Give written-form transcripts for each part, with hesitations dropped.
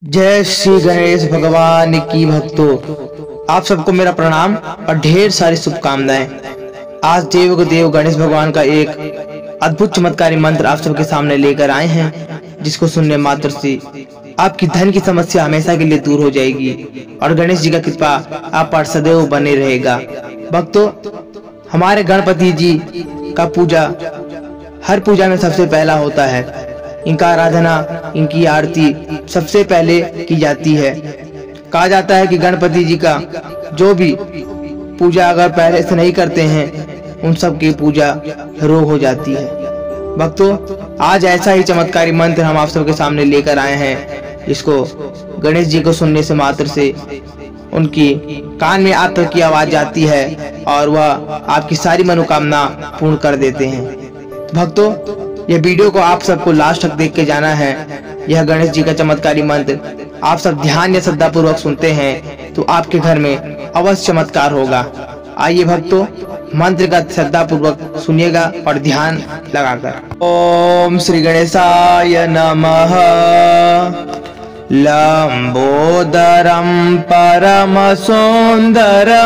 जय श्री गणेश भगवान की भक्तों, आप सबको मेरा प्रणाम और ढेर सारी शुभकामनाएं। आज देव को देव गणेश भगवान का एक अद्भुत चमत्कारी मंत्र आप सबके सामने लेकर आए हैं, जिसको सुनने मात्र से आपकी धन की समस्या हमेशा के लिए दूर हो जाएगी और गणेश जी का कृपा आप पर सदैव बने रहेगा। भक्तों, हमारे गणपति जी का पूजा हर पूजा में सबसे पहला होता है। इनका आराधना, इनकी आरती सबसे पहले की जाती है। कहा जाता है कि गणपति जी का जो भी पूजा अगर पहले से नहीं करते हैं, उन सब की पूजा रोग हो जाती है। भक्तों, आज ऐसा ही चमत्कारी मंत्र हम आप सबके सामने लेकर आए हैं, जिसको गणेश जी को सुनने से मात्र से उनकी कान में आप तक की आवाज जाती है और वह आपकी सारी मनोकामना पूर्ण कर देते हैं। भक्तों, यह वीडियो को आप सबको लास्ट तक देख के जाना है। यह गणेश जी का चमत्कारी मंत्र आप सब ध्यान या श्रद्धा पूर्वक सुनते हैं तो आपके घर में अवश्य चमत्कार होगा। आइए भक्तों, मंत्र का श्रद्धा पूर्वक सुनिएगा और ध्यान लगाकर। ओम श्री गणेशाय नमः। लंबोदरम परम सुंदरमेकदंतम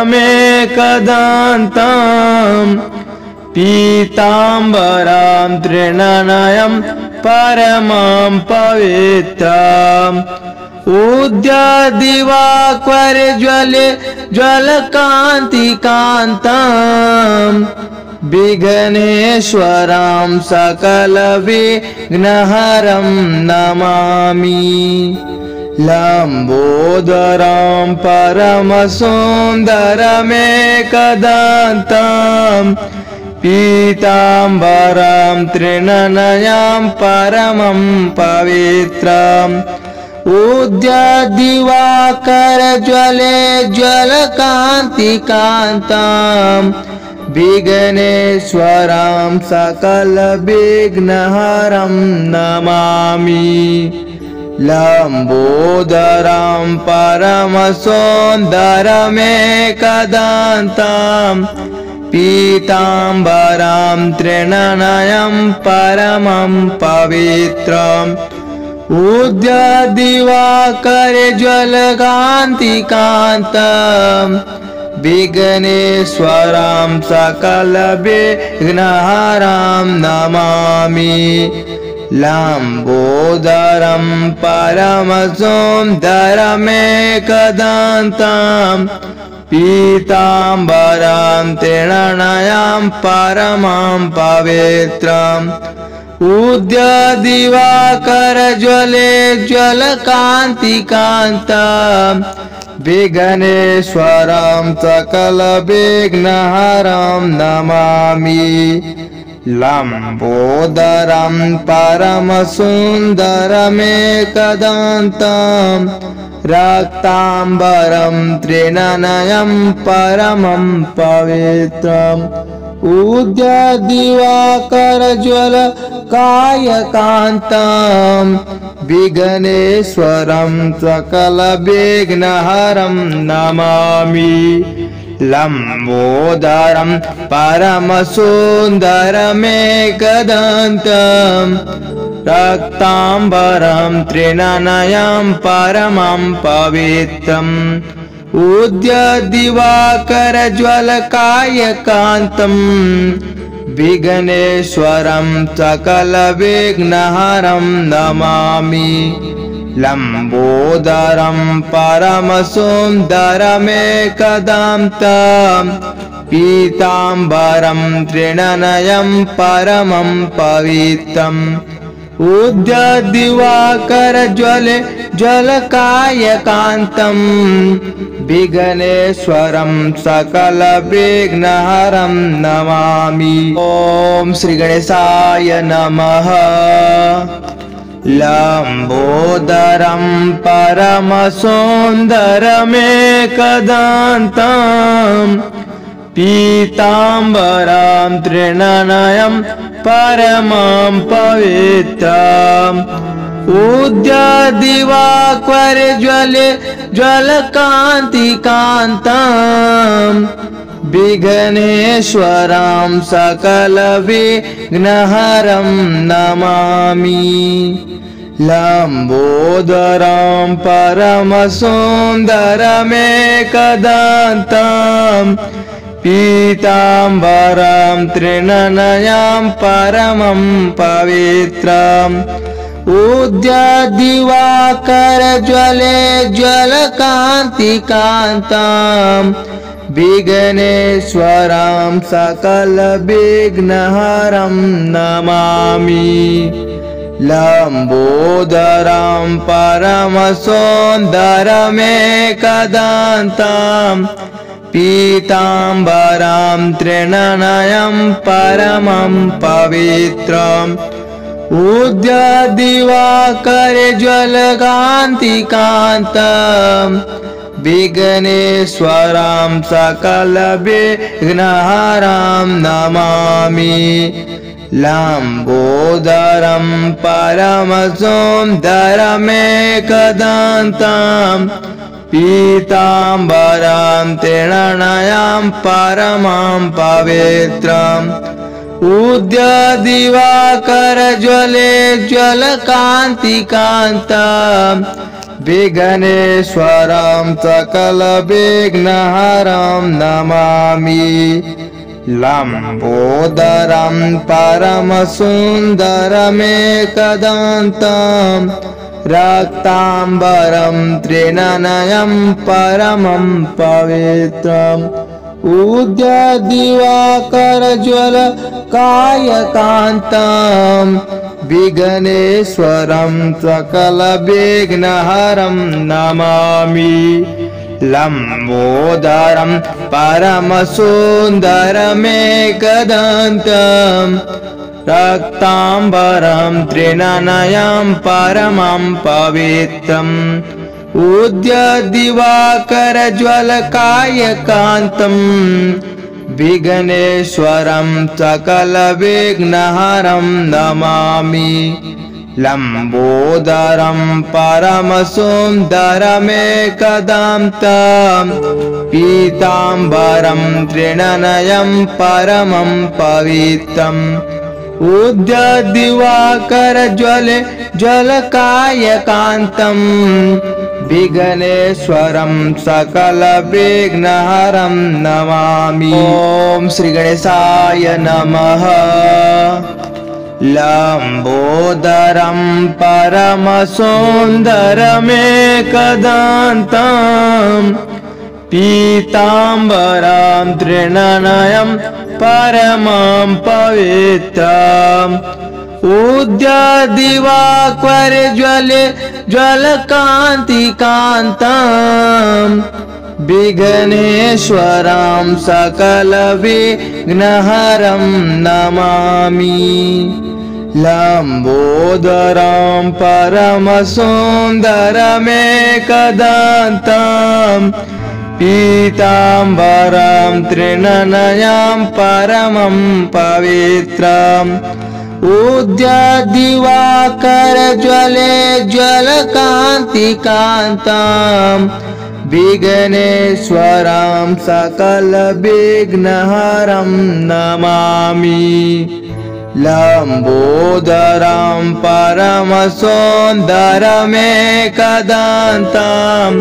पीतांबरं तृणनयं परमं पवित्रम् उद्यद्दिवाकरज्वले ज्वलकान्तिकान्तं विघ्नेश्वरं सकलविघ्नहरं नमामि। लंबोदरं परमसुन्दरमेकदन्तं पीतांबरं तृणनयं परमं पवित्रम् उद्यद्दिवाकरज्वले ज्वलकान्तिकान्तं विघ्नेश्वरं सकलविघ्नहरं नमामि। लंबोदरं परमसुन्दरमेकदन्तं पीतांबरं तृणनयं परमं पवित्रम् उद्यद्दिवाकरज्वलकान्तिकान्तं विघ्नेश्वरं सकलविघ्नहरं नमामि। लंबोदरं परमसुन्दरमेकदन्तं पीतांबरं तृणनयं परमं पवित्रम् उद्यद्दिवाकरज्वले ज्वलकान्तिकान्तं विघ्नेश्वरं सकलविघ्नहरं नमामि। लंबोदरं परमसुन्दरमेकदन्तं रक्तांबरं तृणनयं परमं पवित्रम् उद्यद्दिवाकरज्वलकान्तिकान्तं विघ्नेश्वरं सकलविघ्नहरं नमामि। लंबोदरं परमसुन्दरमेकदन्तं रक्तांबरं तृणनयं परमं पवित्रम् उद्यद्दिवाकरज्वलकान्तिकान्तं विघ्नेश्वरं सकलविघ्नहरं नमामि। लंबोदरं परमसुन्दरमेकदन्तं पीतांबरं तृणनयं परमं पवित्रम् उद्यद्दिवाकरज्वले ज्वलकान्तिकान्तं विघ्नेश्वरं सकलविघ्नहरं नमामि। ओम श्री गणेशाय नमः। लंबोदरं परमसुन्दरमेकदन्तं पीतांबरं तृणनयं परमं पवित्रम् उद्यद्दिवाकरज्वले ज्वलकान्तिकान्तं विघ्नेश्वरं सकलविघ्नहरं नमामि। लंबोदरं परमसुन्दरमेकदन्तं पीताम्बरं त्रिनयनं परमं पवित्रम् उद्यद्दिवाकरज्वले ज्वलकान्तिकान्तं विघ्नेश्वरं सकलविघ्नहरं नमामि। लंबोदरं परमसुन्दरमेकदन्तं पीताम्बरं त्रिनयनं परमं पवित्रम् उद्यद्दिवाकरज्वलकान्तिकान्तं विघ्नेश्वरं सकलविघ्नहरं नमामि। लंबोदरं परमसुन्दरमेकदन्तं पीताम्बरं त्रिनयनं परमं पवित्रम् उद्यद्दिवाकरज्वले ज्वलकान्तिकान्तं विघ्नेश्वरं सकलविघ्नहरं नमामि। लंबोदरं परमसुन्दरमेकदन्तं रक्ताम्बरं त्रिनयनं परमं पवित्रम् उद्यद्दिवाकरज्वलकान्तिकान्तं विघ्नेश्वरं सकलविघ्नहरं नमामि। लंबोदरं परमसुन्दरमेकदन्तं रक्ताम्बरं त्रिनयनं परमं पवित्रम् उद्यद्दिवाकरज्वलकान्तिकान्तं विघ्नेश्वरं सकलविघ्नहरं नमामि। लंबोदरं परमसुन्दरमेकदन्तं पीताम्बरं त्रिनयनं परमं पवित्रम् उद्यद्दिवाकरज्वले ज्वलकान्तिकान्तं विघ्नेश्वरं सकलविघ्नहरं नमामि। ओम श्री गणेशाय नमः। लंबोदरं परमसुन्दरमेकदन्तं पीताम्बरं त्रिनयनं परमं पवित्रम् उद्यद्दिवाकरज्वले ज्वलकान्तिकान्तं विघ्नेश्वरं सकलविघ्नहरं नमामि। लंबोदरं परमसुन्दरमेकदन्तं पीताम्बरं त्रिनयनं परमं पवित्रम् उद्यद्दिवाकरज्वले ज्वलकान्तिकान्तं विघ्नेश्वरं सकलविघ्नहरं नमामि। लंबोदरं परमसुन्दरमेकदन्तं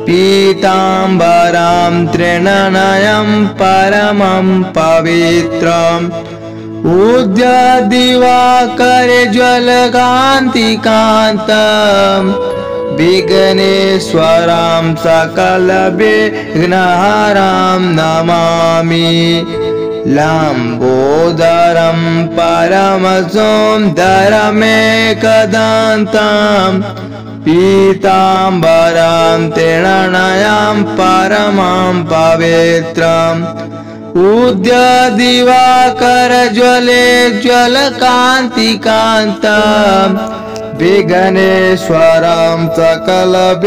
पीताम्बरं त्रिनयनं परमं पवित्रम् उद्यद्दिवाकरज्वलकान्तिकान्तं विघ्नेश्वरं सकलविघ्नहरं नमामि। लंबोदरं परमसुन्दरमेकदन्तं पीताम्बरं त्रिनयनं परमं पवित्रम् उद्यद्दिवाकरज्वले ज्वलकान्तिकान्तं विघ्नेश्वरं सकलविघ्नहरं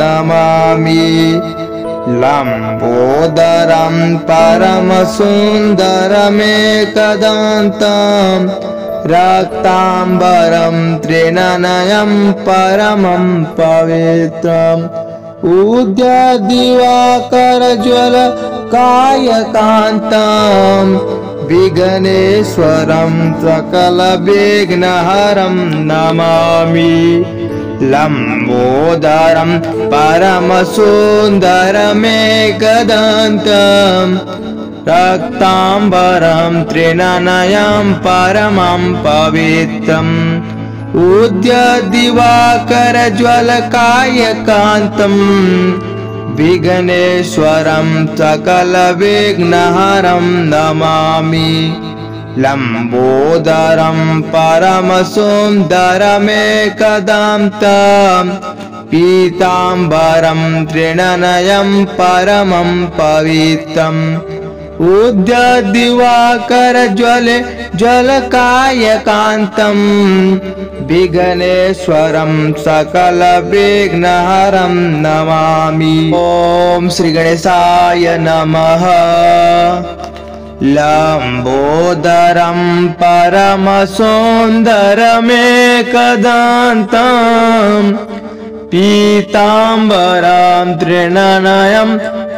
नमामि। लंबोदरं परमसुन्दरमेकदन्तं रक्ताम्बरं त्रिनयनं परमं पवित्रम् उद्यद्दिवाकरज्वलकान्तिकान्तं विघ्नेश्वरं सकलविघ्नहरं नमामि। लंबोदरं परमसुन्दरमेकदन्तं रक्ताम्बरं त्रिनयनं परमं पवित्रम् उद्यद्दिवाकरज्वलकायकान्तं विघ्नेश्वरं सकलविघ्नहरं नमामि। लंबोदरं परमसुन्दरमेकदन्तं पीताम्बरं त्रिनयनं परमं पवित्रम् उद्यद्दिवाकरज्वलकायकान्तं विघ्नेश्वरं सकलविघ्नहरं नमामि। ओम श्री गणेशाय नमः। लंबोदरं परमसुन्दरमेकदन्तं पीताम्बरं त्रिनयनं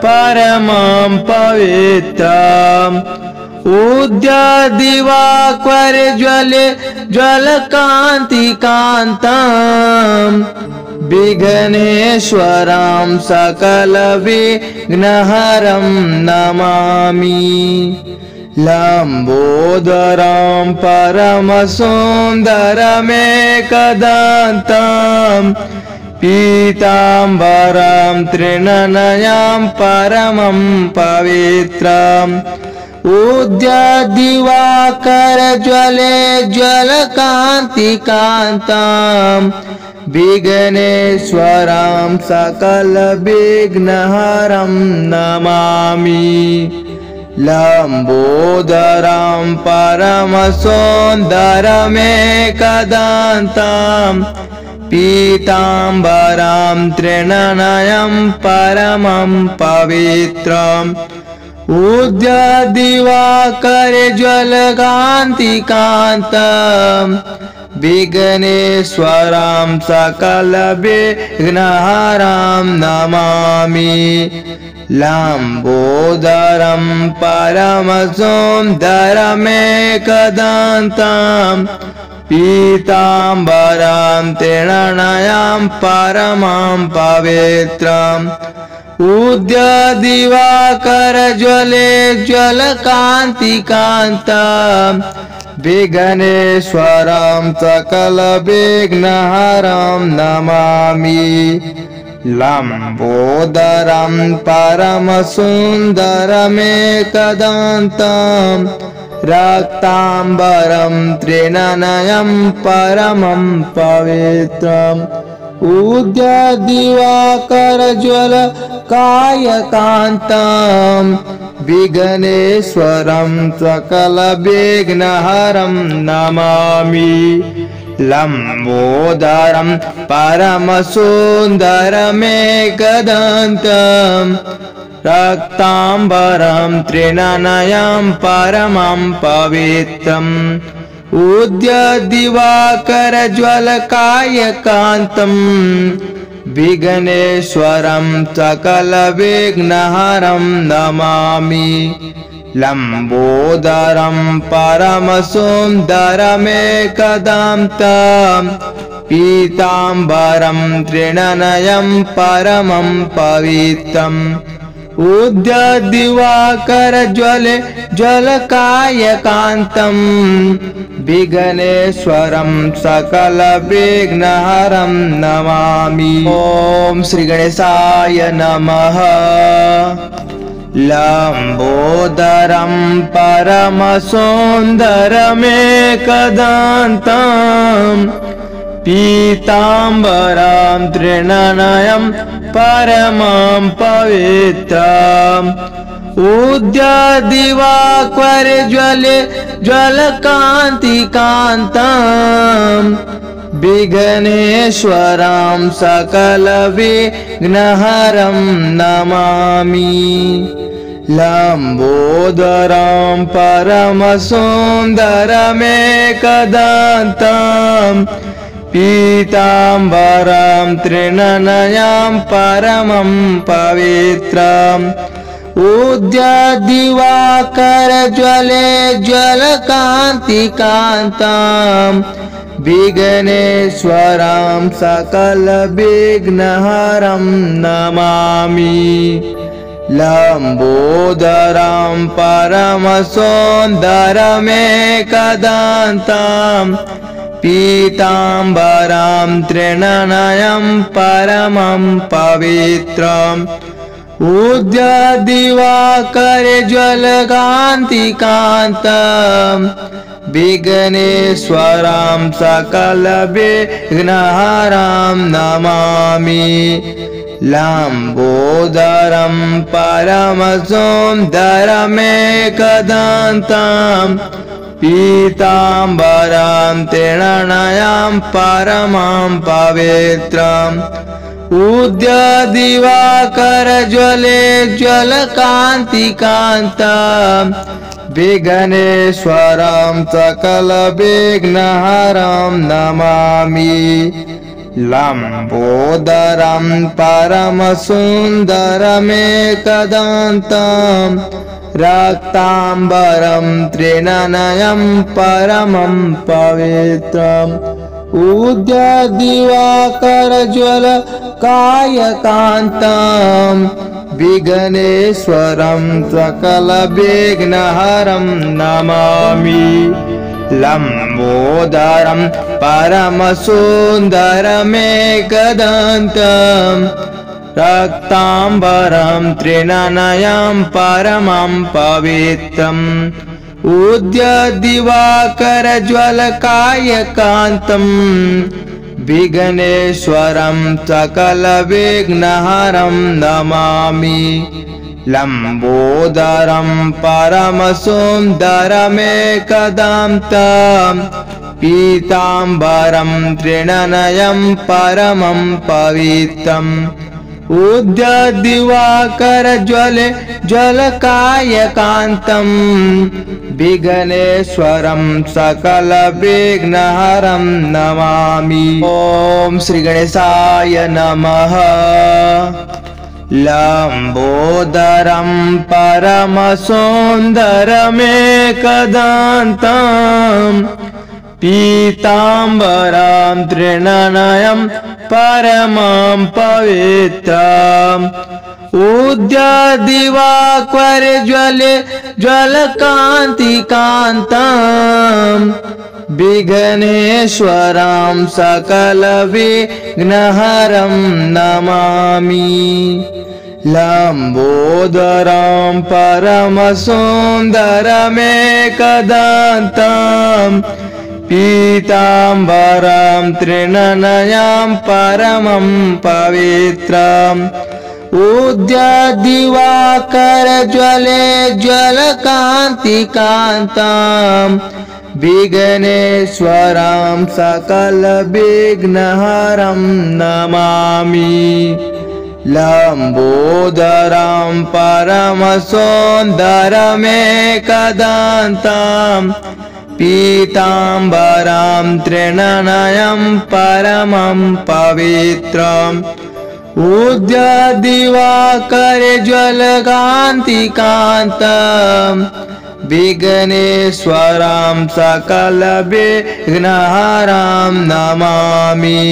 परमं पवित्रम् उद्यद्दिवाकरज्वलकान्तिकान्तं विघ्नेश्वरं सकलविघ्नहरं नमामि। लंबोदरं परमसुन्दरमेकदन्तं पीताम्बरं त्रिनयनं परमं पवित्रम् उद्यद्दिवाकरज्वलकान्तिकान्तं विघ्नेश्वरं सकलविघ्नहरं नमामि। लंबोदरं परमसुन्दरमेकदन्तं पीताम्बरं त्रिनयनं परमं पवित्रम् उद्यद्दिवाकरज्वलकान्तिकान्तं विघ्नेश्वरं सकलविघ्नहरं नमामि। लंबोदरं परमसुन्दरमेकदन्तं पीताम्बरं त्रिनयनं परमं पवित्रम् उद्यद्दिवाकरज्वलकान्तिकान्तं विघ्नेश्वरं सकलविघ्नहरं नमामि। लंबोदरं परमसुन्दरमेकदन्तं रक्ताम्बरं त्रिनयनं परमं पवित्रम् उद्यद्दिवाकरज्वलकायकान्तं विघ्नेश्वरं सकलविघ्नहरं नमामि। लंबोदरं परमसुन्दरमेकदन्तं रक्ताम्बरं त्रिनयनं परमं पवित्रम् उद्यद्दिवाकरज्वलकायकान्तं विघ्नेश्वरं सकलविघ्नहरं नमामि। लंबोदरं परमसुन्दरमेकदन्तं पीताम्बरं त्रिनयनं परमं पवित्रम् उद्यद्दिवाकरज्वलकायकान्तं विघ्नेश्वरं सकलविघ्नहरं नमामि। ओम श्री गणेशाय नमः। लंबोदरं परमसुन्दरमेकदन्तं पीताम्बरं त्रिनयनं परमं पवित्रम् उद्यद्दिवाकरज्वलकान्तिकान्तं विघ्नेश्वरं सकलविघ्नहरं नमामि। लंबोदरं परमसुन्दरमेकदन्तं पीताम्बरं त्रिनयनं परमं पवित्रम् उद्यद्दिवाकरज्वले ज्वलकान्तिकान्ताम् विघ्नेश्वरं सकलविघ्नहरं नमामि। लम्बोदरं परमसौन्दरमेकदन्तं पीताम्बरं त्रिनयनं परमं पवित्रम् उद्यद्दिवाकरज्वलकान्तिकान्तं विघ्नेश्वरं सकलविघ्नहरं नमामि। लम्बोदरं परमसौन्दरमेकदन्तं पीताम्बरं त्रिनयनं परमं पवित्रम् उद्यद्दिवाकरज्वले ज्वलकान्तिकान्तं विघ्नेश्वरं सकलविघ्नहरं नमामि। लम्बोदरं परमसुन्दरमेकदन्तं रक्ताम्बरं त्रिनयनं परमं पवित्रम् उद्यद्दिवाकरज्वलकान्तिकान्तं विघ्नेश्वरं सकलविघ्नहरं नमामि। लम्बोदरं परमसुन्दरमेकदन्तं रक्ताम्बरं त्रिनयनं परमं पवित्रम् उद्यद्दिवाकरज्वलकान्तिकान्तं विघ्नेश्वरं सकलविघ्नहरं नमामि। लम्बोदरं परमसुन्दरमेकदन्तं पीताम्बरं त्रिनयनं परमं पवित्रम् उद्यद्दिवाकरज्वले ज्वलकान्तिकान्तं विघ्नेश्वरं सकलविघ्नहरं नमामि। ॐ श्री गणेशाय नमः। लम्बोदरं परमसुन्दरमेकदन्तं पीताम्बरं त्रिनयनं परमं पवित्रम् उद्यद्दिवाकरज्वले ज्वलकान्तिकान्तं विघ्नेश्वरं सकलविघ्नहरं नमामि। लम्बोदरं परमसुन्दरमेकदन्तं पीताम्बरं त्रिनयनं परमं पवित्रम् उद्यद्दिवाकरज्वले ज्वलकान्तिकान्तं विघ्नेश्वरं सकलविघ्नहरं नमामि। लम्बोदरं परमसुन्दरमेकदन्तं पीताम्बरं त्रिनयनं परमं पवित्रम् उद्यद्दिवाकरज्वलकान्तिकान्तं विघ्नेश्वरं सकलविघ्नहरं नमामि।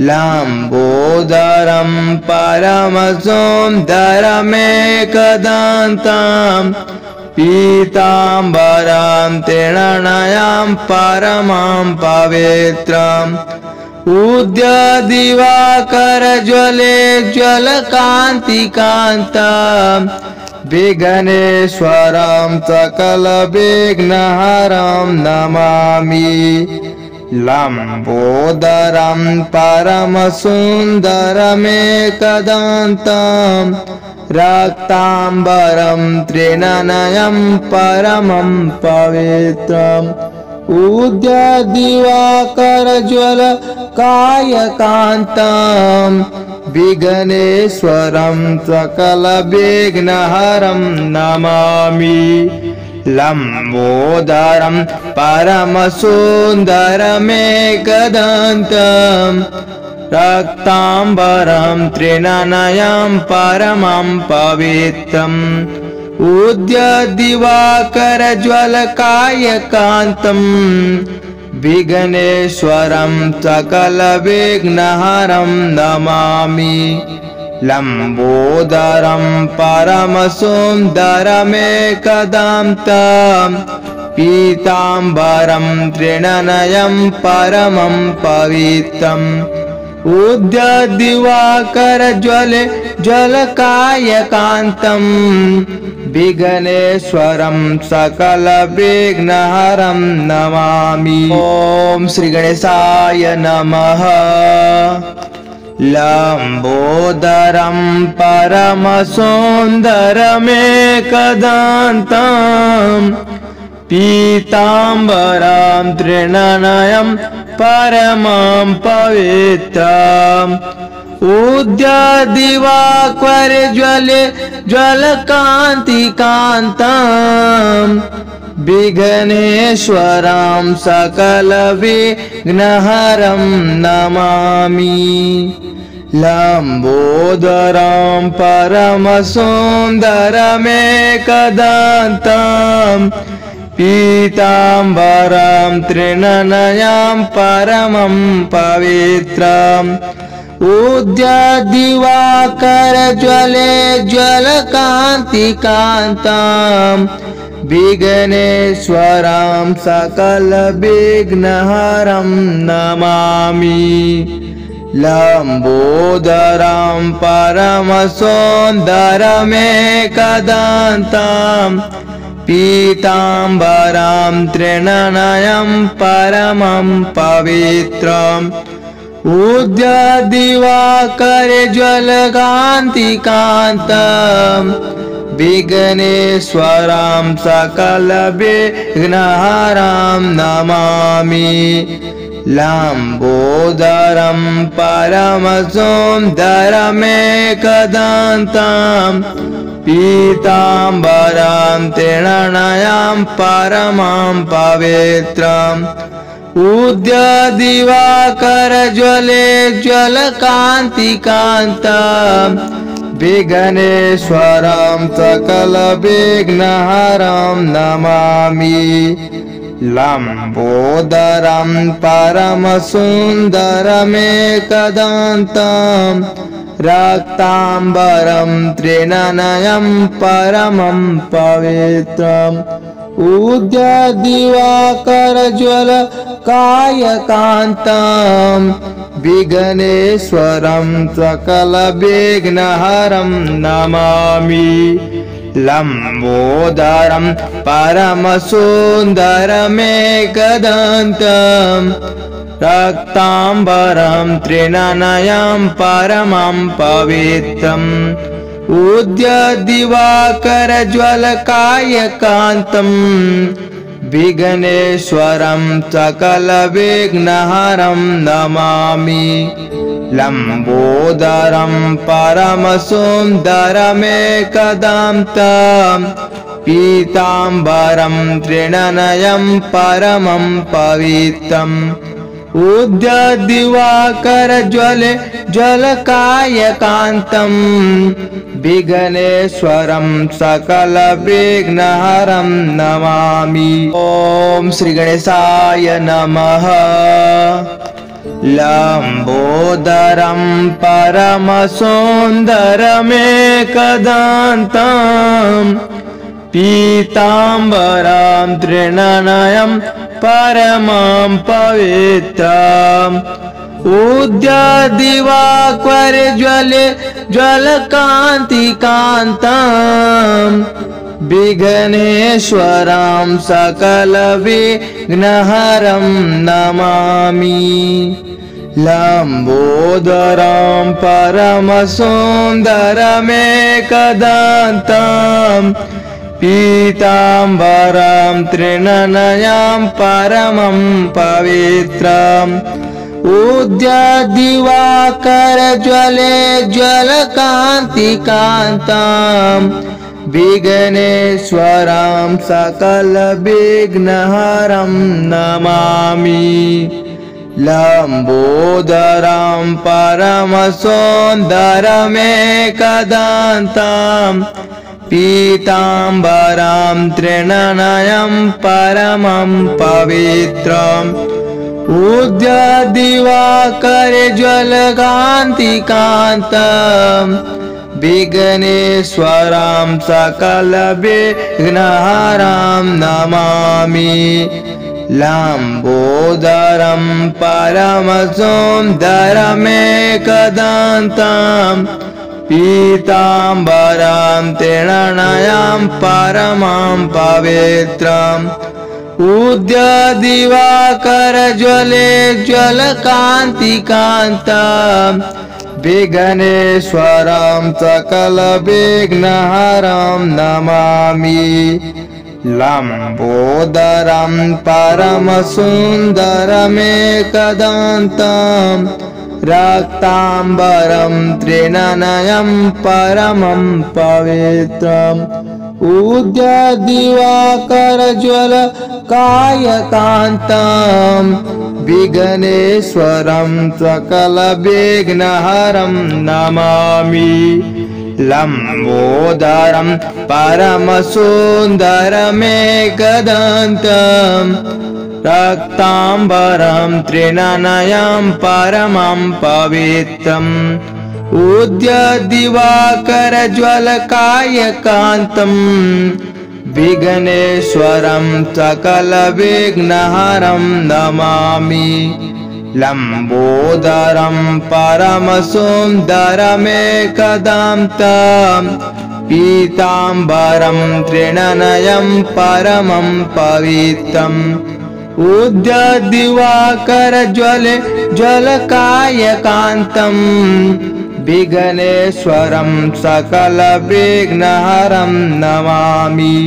लम्बोदरं परमसुन्दरमेकदन्तं पीताम्बरं त्रिनयनं परमं पवित्रम् उद्यद्दिवाकरज्वले ज्वलकान्तिकान्तं विघ्नेश्वरं सकलविघ्नहरं नमामि। लम्बोदरं परमसुन्दरमेकदन्तं रक्ताम्बरं त्रिनयनं परमं पवित्रम् उद्यद्दिवाकरज्वलकान्तिकान्तं विघ्नेश्वरं सकलविघ्नहरं नमामि। लम्बोदरं परमसुन्दरमेकदन्तं रक्ताम्बरं त्रिनयनं परमं पवित्रम् उद्यद्दिवाकरज्वलकायकान्तम् विघ्नेश्वरं सकलविघ्नहरं नमामि लम्बोदरं परमसुन्दरमेकदन्तं पीताम्बरं त्रिनयनं परमं पवित्रम् उद्यद्दिवाकरज्वलकायकान्तं विघ्नेश्वरं सकलविघ्नहरं नमामि। ॐ श्री गणेशाय नमः। लम्बोदरं परमसुन्दरमेकदन्तं पीताम्बरं त्रिनयनं परमं पवित्रम् उद्यद्दिवाकरज्वलकान्तिकान्तं विघ्नेश्वरं सकलविघ्नहरं नमामि लम्बोदरं परमसुन्दरमेकदन्तं पीताम्बरं त्रिनयनं परमं पवित्रम् उद्यद्दिवाकरज्वलकान्तिकान्तं विघ्नेश्वरं सकलविघ्नहरं नमामि लम्बोदरं परमसुन्दरमेकदन्तं पीताम्बरं त्रिनयनं परमं पवित्रम् उद्यद्दिवाकरज्वलकान्तिकान्तं विघ्नेश्वरं सकलविघ्नहरं नमामि लम्बोदरं परमसुन्दरमेकदन्तं पीताम्बरं त्रिनयनं परमं पवित्रम् उद्यद्दिवाकरज्वलकान्तिकान्तं विघ्नेश्वरं सकलविघ्नहरं नमामि लम्बोदरं परमसुन्दरमेकदन्तं रक्ताम्बरं त्रिनयनं परमं पवित्रम् उद्यद्दिवाकरज्वलकायकान्तं विघ्नेश्वरं सकलविघ्नहरं नमामि लम्बोदरं परमसुन्दरमेकदन्तं रक्ताम्बरं त्रिनयनं परमं पवित्रम् उद्यद्दिवाकरज्वलकायकान्तं विघ्नेश्वरं सकलविघ्नहरं नमामि लम्बोदरं परमसुन्दरमेकदन्तं पीताम्बरं त्रिनयनं परमं पवित्रम् उद्यद्दिवाकरज्वलकायकान्तं विघ्नेश्वरं सकलविघ्नहरं नमामि। ॐ श्री गणेशाय नमः। लम्बोदरं परमसुन्दरमेकदन्तं पीताम्बरं त्रिनयनं परमं पवित्रम् उद्यद्दिवाकरज्वलकान्तिकान्तं विघ्नेश्वरं सकलविघ्नहरं नमामि लम्बोदरं परमसुन्दरमेकदन्तं पीताम्बरं त्रिनयनं परमं पवित्रम् उद्यद्दिवाकरज्वलकान्तिकान्तं विघ्नेश्वरं सकलविघ्नहरं नमामि लंबोदरं परमसुन्दरमेकदन्तं पीताम्बरं त्रिनयनं परमं पवित्रम् उद्यद्दिवाकरज्वलकान्तिकान्तं विघ्नेश्वरं सकलविघ्नहरं नमामि। लंबोदरं परमसुन्दरमेकदन्तं पीताम्बरं त्रिनयनं परमं पवित्रम् उद्यद्दिवाकरज्वलकान्तिकान्तं विघ्नेश्वरं सकलविघ्नहरं नमामि। लंबोदरं परमसुन्दरमेकदन्तं रक्ताम्बरं त्रिनयनं परमं पवित्रम् उद्यद्दिवाकरज्वलकान्तिकान्तं विघ्नेश्वरं सकलविघ्नहरं नमामि। लंबोदरं परमसुन्दरमेकदन्तं रक्ताम्बरं त्रिनयनं परमं पवित्रम् उद्यद्दिवाकरज्वलकान्तिकान्तं विघ्नेश्वरं सकलविघ्नहरं नमामि। लंबोदरं परमसुन्दरमेकदन्तं पीताम्बरं त्रिनयनं परमं पवित्रम् उद्यद्दिवाकरज्वलकान्तिकान्तं विघ्नेश्वरं सकलविघ्नहरं नमामि।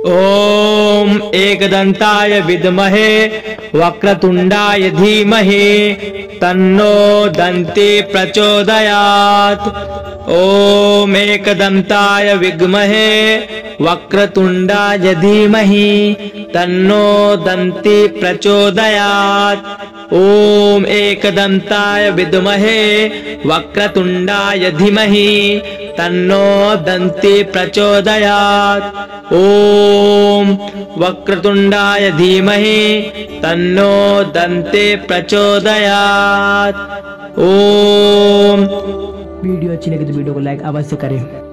ओम एकदंताय विद्महे वक्रतुंडाय धीमहि तन्नो दन्ती प्रचोदयात्। ओम एकदंताय विद्महे वक्रतुंडाय धीमहि तन्नो दन्ती प्रचोदयात्। ओम एकदंताय विद्महे वक्रतुंडाय धीमहि तन्नो दन्ती प्रचोदयात्। ओम वक्रतुंडाय धीमहि तन्नो दन्ती प्रचोदयात्। ओम वीडियो अच्छी लगे तो वीडियो को लाइक अवश्य करें।